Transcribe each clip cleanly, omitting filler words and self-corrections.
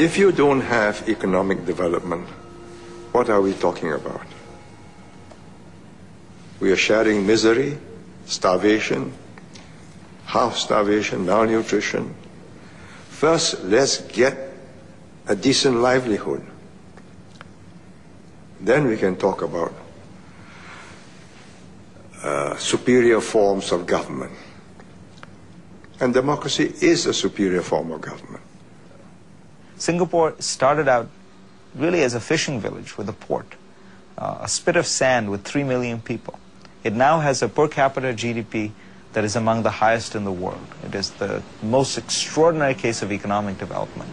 If you don't have economic development, what are we talking about? We are sharing misery, starvation, half starvation, malnutrition. First, let's get a decent livelihood. Then we can talk about superior forms of government. And democracy is a superior form of government. Singapore started out really as a fishing village with a port, a spit of sand with 3 million people. It now has a per capita GDP that is among the highest in the world. It is the most extraordinary case of economic development.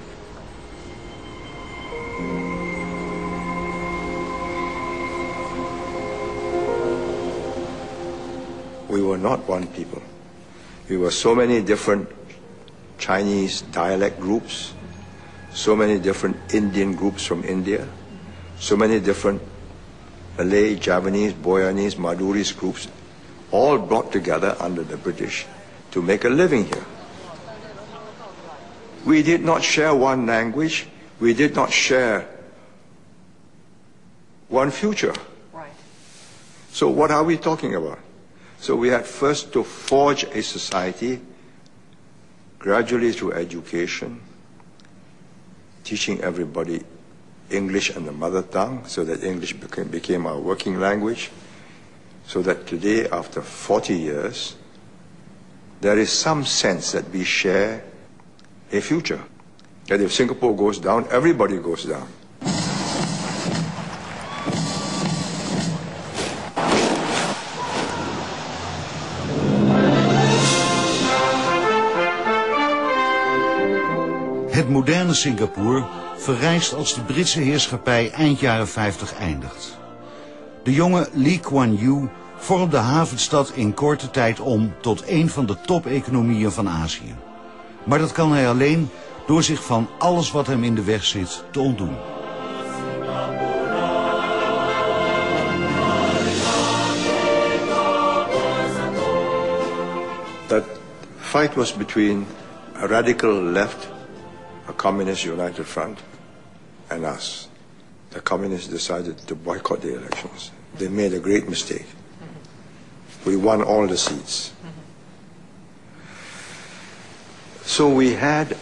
We were not one people. We were so many different Chinese dialect groups, so many different Indian groups from India, so many different Malay, Javanese, Boyanese, Maduris groups, all brought together under the British to make a living here. We did not share one language. We did not share one future. Right. So what are we talking about? So we had first to forge a society gradually through education, teaching everybody English and the mother tongue so that English became our working language, so that today, after 40 years, there is some sense that we share a future. That if Singapore goes down, everybody goes down. Het moderne Singapore verrijst als de Britse heerschappij eind jaren 50 eindigt. De jonge Lee Kuan Yew vormt de havenstad in korte tijd om tot een van de top-economieën van Azië. Maar dat kan hij alleen door zich van alles wat hem in de weg zit te ontdoen. That fight was between a radical left, a communist united front, and us. The communists decided to boycott the elections. They made a great mistake. We won all the seats. So we had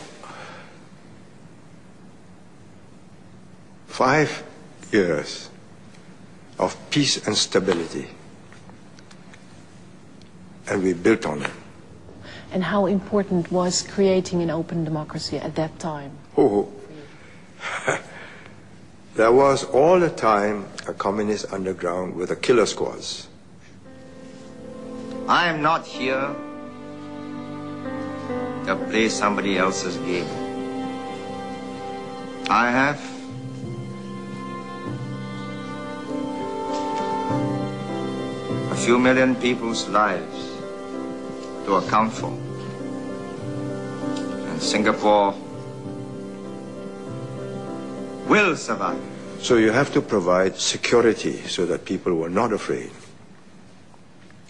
5 years of peace and stability, and we built on it. And how important was creating an open democracy at that time? Oh, there was all the time a communist underground with the killer squads. I am not here to play somebody else's game. I have a few million people's lives to account for. And Singapore will survive. So you have to provide security so that people were not afraid.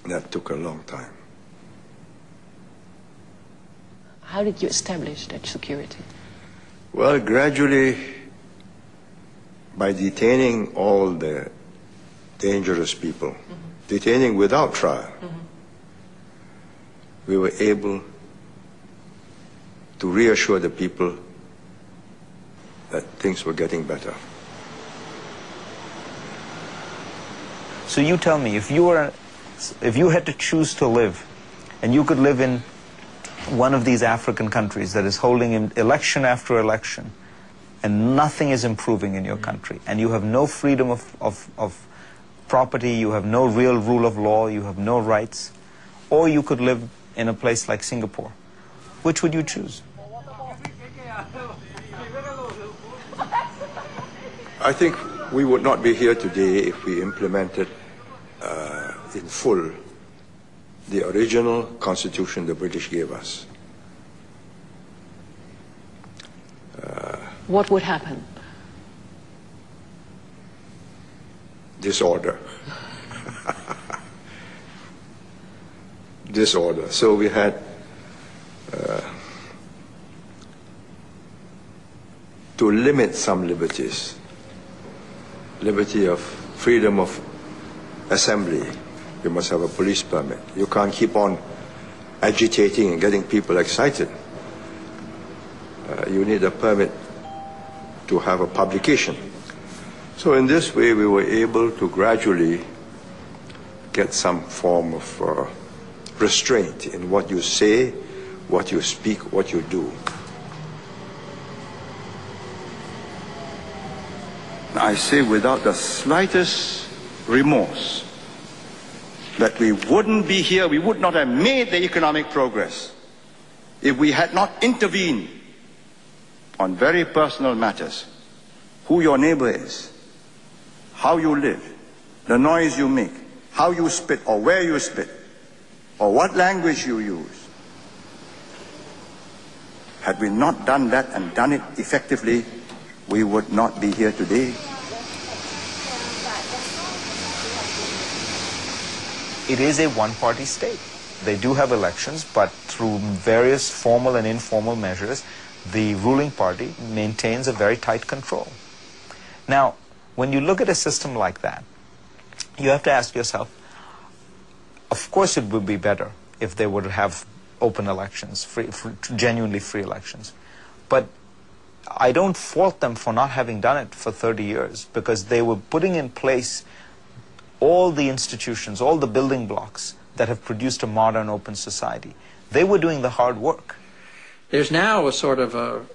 That took a long time. How did you establish that security? Well, gradually, by detaining all the dangerous people, detaining without trial, we were able to reassure the people that things were getting better. So you tell me, if you had to choose to live, and you could live in one of these African countries that is holding election after election, and nothing is improving in your country, and you have no freedom of property, you have no real rule of law, you have no rights, or you could live in a place like Singapore, which would you choose? I think we would not be here today if we implemented in full the original constitution the British gave us. What would happen? Disorder. Disorder. So we had to limit some liberties. Liberty of freedom of assembly. You must have a police permit. You can't keep on agitating and getting people excited. You need a permit to have a publication. So in this way, we were able to gradually get some form of restraint in what you say, what you speak, what you do. I say without the slightest remorse that we wouldn't be here, we would not have made the economic progress if we had not intervened on very personal matters. Who your neighbor is, how you live, the noise you make, how you spit or where you spit, or what language you use. Had we not done that and done it effectively, we would not be here today. It is a one-party state. They do have elections, but through various formal and informal measures, the ruling party maintains a very tight control. Now, when you look at a system like that, you have to ask yourself, of course it would be better if they would have open elections, genuinely free elections. But I don't fault them for not having done it for 30 years, because they were putting in place all the institutions, all the building blocks that have produced a modern open society. They were doing the hard work. There's now a sort of a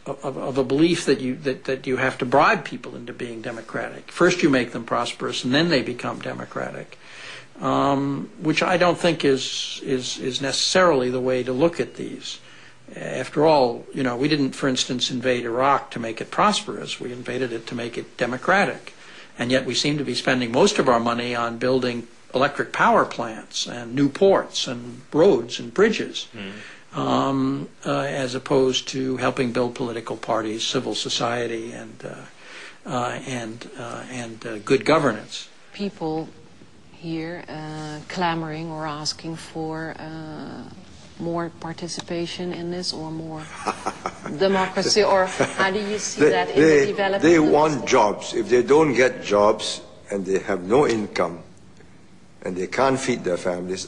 belief that you have to bribe people into being democratic. First you make them prosperous and then they become democratic, which I don't think is necessarily the way to look at these. After all, you know, we didn't, for instance, invade Iraq to make it prosperous. We invaded it to make it democratic. And yet we seem to be spending most of our money on building electric power plants and new ports and roads and bridges, as opposed to helping build political parties, civil society, and good governance. People here clamoring or asking for more participation in this, or more democracy, or how do you see that in the development? They want jobs. If they don't get jobs and they have no income and they can't feed their families,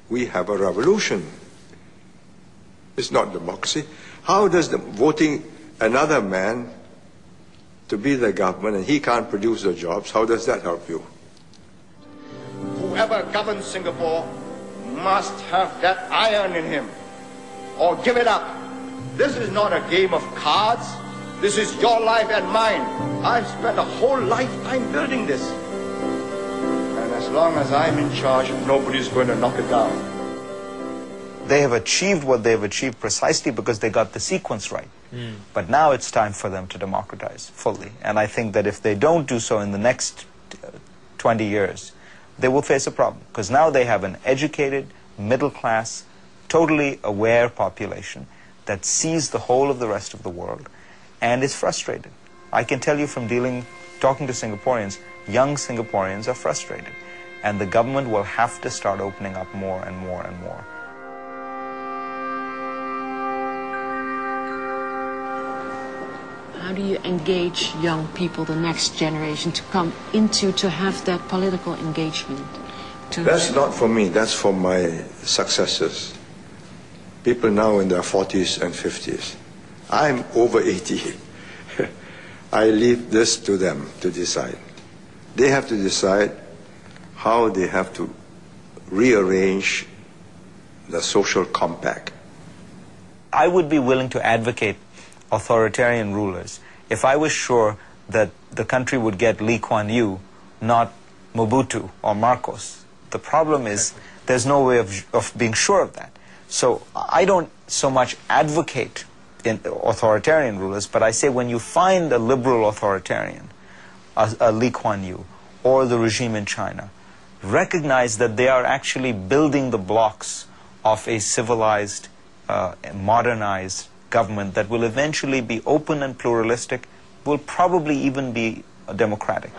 we have a revolution. It's not democracy. How does voting another man to be the government and he can't produce the jobs, how does that help you? Whoever governs Singapore must have that iron in him, or give it up. This is not a game of cards. This is your life and mine. I've spent a whole lifetime building this. And as long as I'm in charge, nobody's going to knock it down. They have achieved what they have achieved precisely because they got the sequence right. But now it's time for them to democratize fully. And I think that if they don't do so in the next 20 years, they will face a problem, because now they have an educated, middle-class, totally aware population that sees the whole of the rest of the world and is frustrated. I can tell you from talking to Singaporeans, young Singaporeans are frustrated, and the government will have to start opening up more and more and more. How do you engage young people, the next generation, to come into, to have that political engagement? That's not for me, that's for my successors. People now in their 40s and 50s. I'm over 80. I leave this to them to decide. They have to decide how they have to rearrange the social compact. I would be willing to advocate authoritarian rulers if I was sure that the country would get Lee Kuan Yew, not Mobutu or Marcos. The problem is there's no way of being sure of that. So I don't so much advocate in authoritarian rulers, but I say when you find a liberal authoritarian, a Lee Kuan Yew, or the regime in China, recognize that they are actually building the blocks of a civilized, modernized government that will eventually be open and pluralistic, will probably even be democratic.